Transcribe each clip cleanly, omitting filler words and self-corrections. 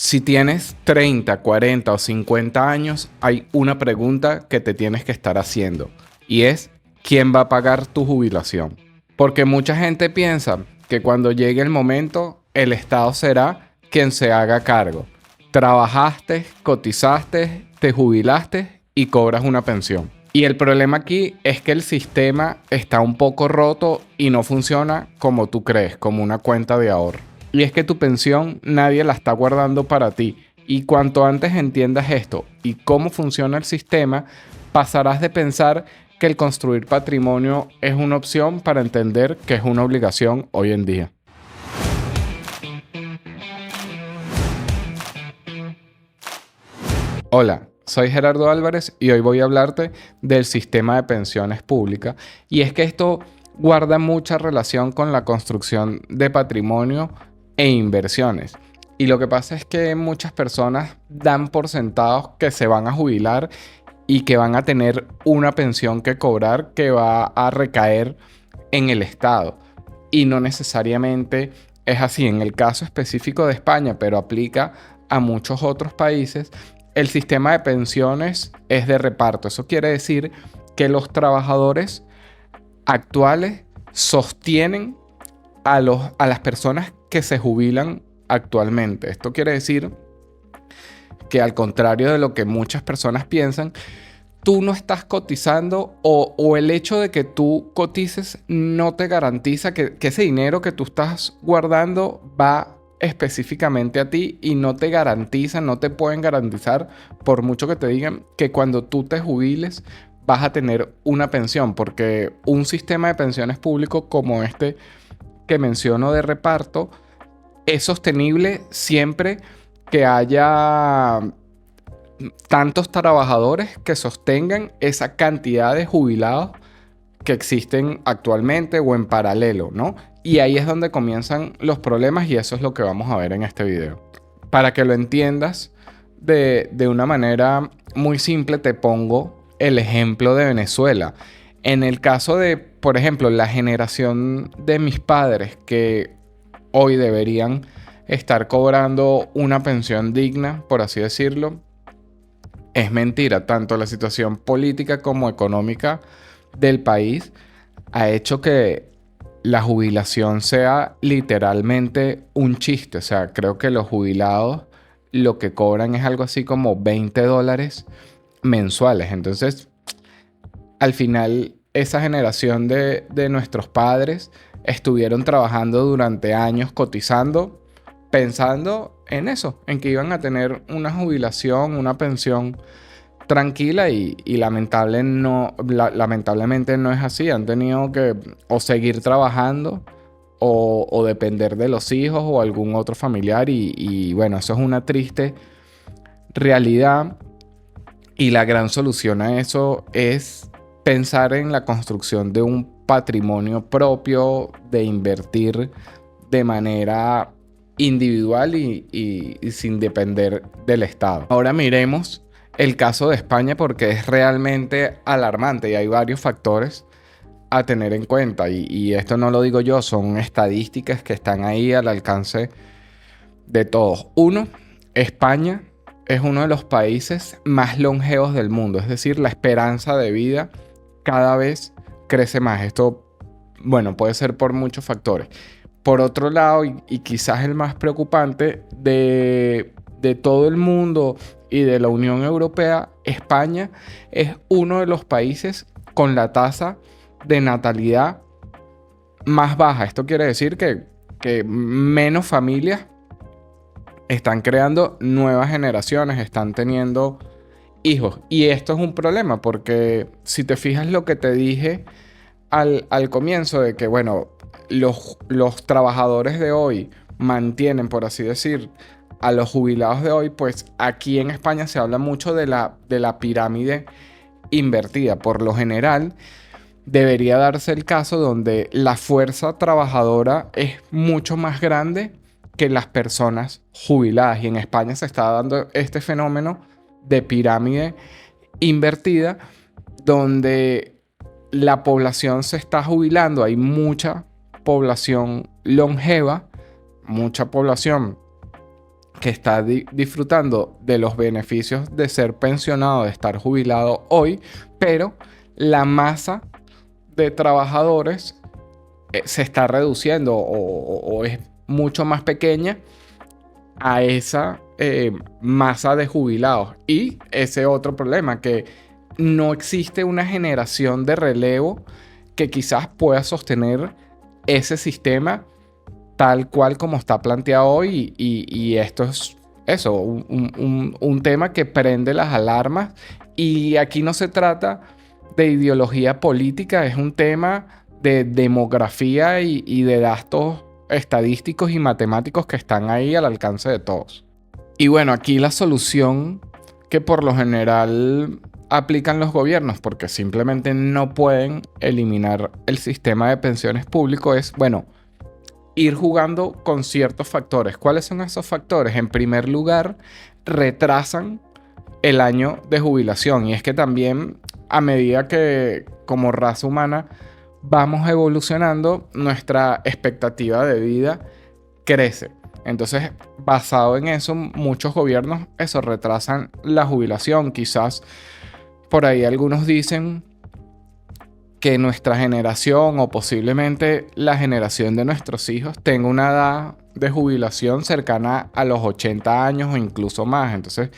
Si tienes 30, 40 o 50 años, hay una pregunta que te tienes que estar haciendo y es, ¿quién va a pagar tu jubilación? Porque mucha gente piensa que cuando llegue el momento, el Estado será quien se haga cargo. Trabajaste, cotizaste, te jubilaste y cobras una pensión. Y el problema aquí es que el sistema está un poco roto y no funciona como tú crees, como una cuenta de ahorro. Y es que tu pensión nadie la está guardando para ti. Y cuanto antes entiendas esto y cómo funciona el sistema, pasarás de pensar que el construir patrimonio es una opción para entender que es una obligación hoy en día. Hola, soy Gerardo Álvarez y hoy voy a hablarte del sistema de pensiones públicas. Y es que esto guarda mucha relación con la construcción de patrimonio e inversiones. Y lo que pasa es que muchas personas dan por sentados que se van a jubilar y que van a tener una pensión que cobrar que va a recaer en el Estado. Y no necesariamente es así. En el caso específico de España, pero aplica a muchos otros países, el sistema de pensiones es de reparto. Eso quiere decir que los trabajadores actuales sostienen a las personas que se jubilan actualmente. Esto quiere decir que, al contrario de lo que muchas personas piensan, tú no estás cotizando o el hecho de que tú cotices no te garantiza que ese dinero que tú estás guardando va específicamente a ti, y no te garantizan, no te pueden garantizar, por mucho que te digan, que cuando tú te jubiles vas a tener una pensión, porque un sistema de pensiones público como este que menciono de reparto es sostenible siempre que haya tantos trabajadores que sostengan esa cantidad de jubilados que existen actualmente o en paralelo, ¿no? Y ahí es donde comienzan los problemas, y eso es lo que vamos a ver en este video. Para que lo entiendas de una manera muy simple, te pongo el ejemplo de Venezuela. En el caso de, por ejemplo, la generación de mis padres, que hoy deberían estar cobrando una pensión digna, por así decirlo, es mentira. Tanto la situación política como económica del país ha hecho que la jubilación sea literalmente un chiste. O sea, creo que los jubilados lo que cobran es algo así como $20 mensuales. Entonces, al final, esa generación de nuestros padres estuvieron trabajando durante años, cotizando, pensando en eso, en que iban a tener una jubilación, una pensión tranquila, y lamentablemente no es así. Han tenido que o seguir trabajando o depender de los hijos o algún otro familiar, y bueno, eso es una triste realidad. Y la gran solución a eso es pensar en la construcción de un patrimonio propio, de invertir de manera individual y sin depender del Estado. Ahora miremos el caso de España, porque es realmente alarmante y hay varios factores a tener en cuenta. Y esto no lo digo yo, son estadísticas que están ahí al alcance de todos. Uno, España es uno de los países más longevos del mundo. Es decir, la esperanza de vida cada vez crece más. Esto, bueno, puede ser por muchos factores. Por otro lado, y quizás el más preocupante de todo el mundo y de la Unión Europea, España es uno de los países con la tasa de natalidad más baja. Esto quiere decir que menos familias están creando nuevas generaciones, están teniendo hijos. Y esto es un problema, porque si te fijas lo que te dije al comienzo, de que, bueno, los trabajadores de hoy mantienen, por así decir, a los jubilados de hoy, pues aquí en España se habla mucho de la pirámide invertida. Por lo general, debería darse el caso donde la fuerza trabajadora es mucho más grande que las personas jubiladas. Y en España se está dando este fenómeno de pirámide invertida, donde la población se está jubilando. Hay mucha población longeva, mucha población que está disfrutando de los beneficios de ser pensionado, de estar jubilado hoy, pero la masa de trabajadores se está reduciendo o es mucho más pequeña a esa masa de jubilados. Y ese otro problema, que no existe una generación de relevo que quizás pueda sostener ese sistema tal cual como está planteado hoy. Y esto es eso, un tema que prende las alarmas. Y aquí no se trata de ideología política, es un tema de demografía y de datos estadísticos y matemáticos que están ahí al alcance de todos. Y bueno, aquí la solución que por lo general aplican los gobiernos, porque simplemente no pueden eliminar el sistema de pensiones público, es, bueno, ir jugando con ciertos factores. ¿Cuáles son esos factores? En primer lugar, retrasan el año de jubilación. Y es que también, a medida que como raza humana vamos evolucionando, nuestra expectativa de vida crece. Entonces, basado en eso, muchos gobiernos retrasan la jubilación. Quizás por ahí algunos dicen que nuestra generación o posiblemente la generación de nuestros hijos tenga una edad de jubilación cercana a los 80 años o incluso más. Entonces,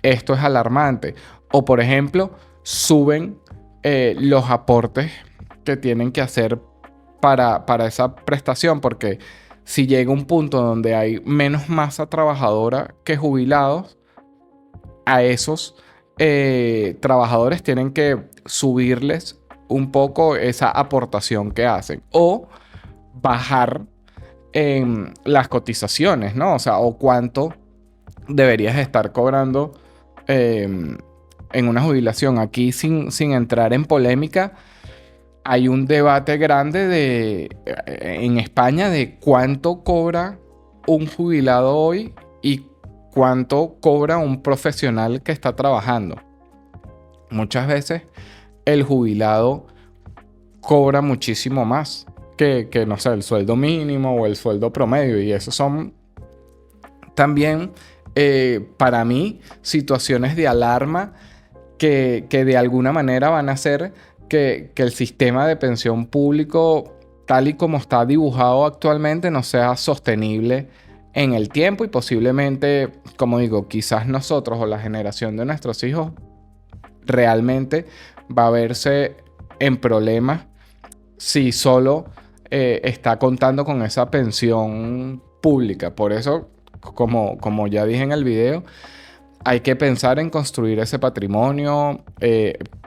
esto es alarmante. O por ejemplo, suben los aportes que tienen que hacer para esa prestación, porque si llega un punto donde hay menos masa trabajadora que jubilados, a esos trabajadores tienen que subirles un poco esa aportación que hacen o bajar las cotizaciones, ¿no? O sea, o cuánto deberías estar cobrando en una jubilación. Aquí, sin entrar en polémica, hay un debate grande en España de cuánto cobra un jubilado hoy y cuánto cobra un profesional que está trabajando. Muchas veces el jubilado cobra muchísimo más que no sé, el sueldo mínimo o el sueldo promedio. Y esos son también, para mí, situaciones de alarma que de alguna manera van a hacer que el sistema de pensión público, tal y como está dibujado actualmente, no sea sostenible en el tiempo. Y posiblemente, como digo, quizás nosotros o la generación de nuestros hijos realmente va a verse en problemas si solo está contando con esa pensión pública. Por eso, como ya dije en el video, hay que pensar en construir ese patrimonio,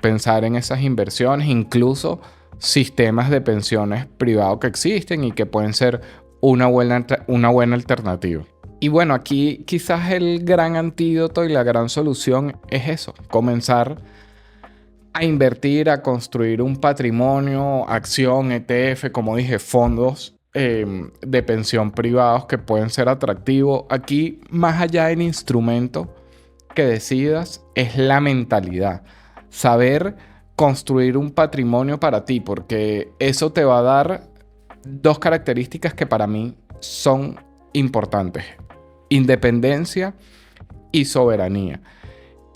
pensar en esas inversiones, incluso sistemas de pensiones privados que existen y que pueden ser una buena alternativa. Y bueno, aquí quizás el gran antídoto y la gran solución es eso: comenzar a invertir, a construir un patrimonio, acción, ETF, como dije, fondos de pensión privados que pueden ser atractivos. Aquí, más allá del instrumento que decidas, es la mentalidad. Saber construir un patrimonio para ti, porque eso te va a dar dos características que para mí son importantes: independencia y soberanía.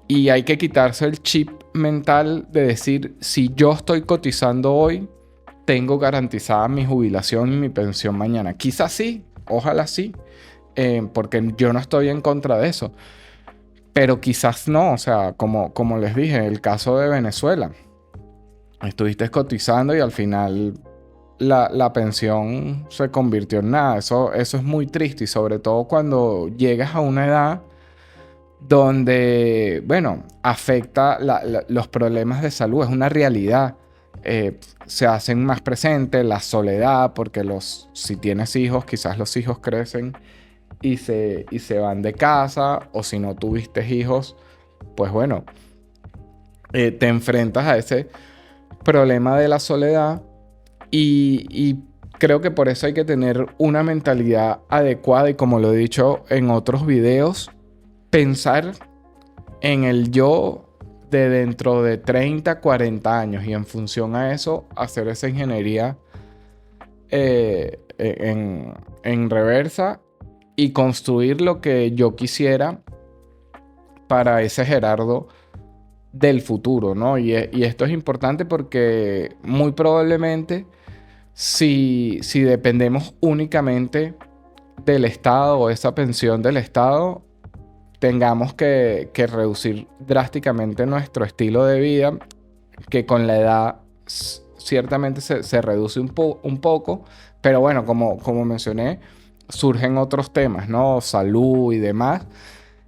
Y hay que quitarse el chip mental de decir, si yo estoy cotizando hoy, tengo garantizada mi jubilación y mi pensión mañana. Quizás sí, ojalá sí, porque yo no estoy en contra de eso. Pero quizás no, o sea, como les dije, el caso de Venezuela. Estuviste cotizando y al final la pensión se convirtió en nada. Eso es muy triste, y sobre todo cuando llegas a una edad donde, bueno, afecta los problemas de salud. Es una realidad. Se hacen más presentes la soledad, porque si tienes hijos, quizás los hijos crecen y se van de casa, o si no tuviste hijos, pues bueno, te enfrentas a ese problema de la soledad. Y creo que por eso hay que tener una mentalidad adecuada, y como lo he dicho en otros videos, pensar en el yo de dentro de 30, 40 años, y en función a eso hacer esa ingeniería en reversa y construir lo que yo quisiera para ese Gerardo del futuro, ¿no? Y esto es importante porque muy probablemente si dependemos únicamente del Estado o esa pensión del Estado, tengamos que reducir drásticamente nuestro estilo de vida, que con la edad ciertamente se reduce un poco, pero bueno, como mencioné, surgen otros temas, ¿no? Salud y demás.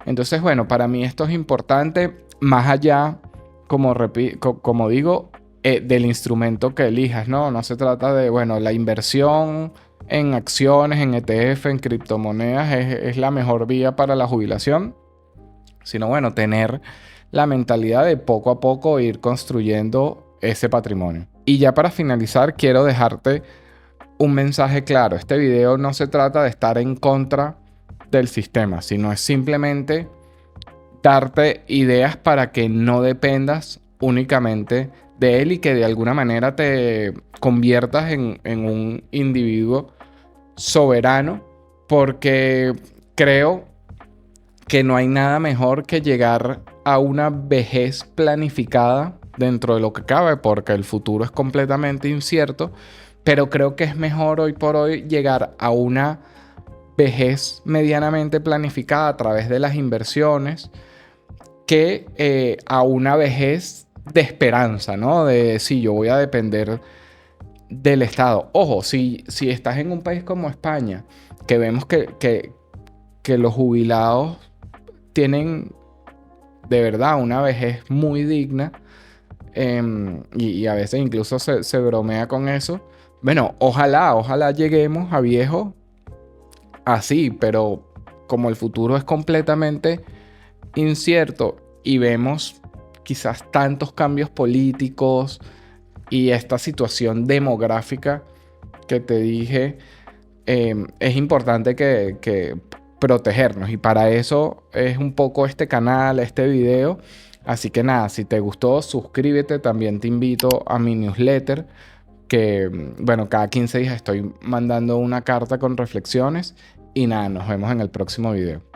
Entonces, bueno, para mí esto es importante, más allá, como digo, del instrumento que elijas, ¿no? No se trata de, bueno, la inversión en acciones, en ETF, en criptomonedas es la mejor vía para la jubilación, sino, bueno, tener la mentalidad de poco a poco ir construyendo ese patrimonio. Y ya para finalizar, quiero dejarte un mensaje claro. Este video no se trata de estar en contra del sistema, sino es simplemente darte ideas para que no dependas únicamente de él y que de alguna manera te conviertas en un individuo soberano, porque creo que no hay nada mejor que llegar a una vejez planificada dentro de lo que cabe, porque el futuro es completamente incierto, pero creo que es mejor hoy por hoy llegar a una vejez medianamente planificada a través de las inversiones que a una vejez de esperanza, ¿no? De si yo voy a depender del Estado. Ojo, si estás en un país como España, que vemos que los jubilados tienen de verdad una vejez muy digna, y a veces incluso se bromea con eso. Bueno, ojalá lleguemos a viejo así, pero como el futuro es completamente incierto y vemos quizás tantos cambios políticos y esta situación demográfica que te dije, es importante que protegernos, y para eso es un poco este canal, este video. Así que nada, si te gustó, suscríbete. También te invito a mi newsletter, que bueno, cada 15 días estoy mandando una carta con reflexiones. Y nada, nos vemos en el próximo video.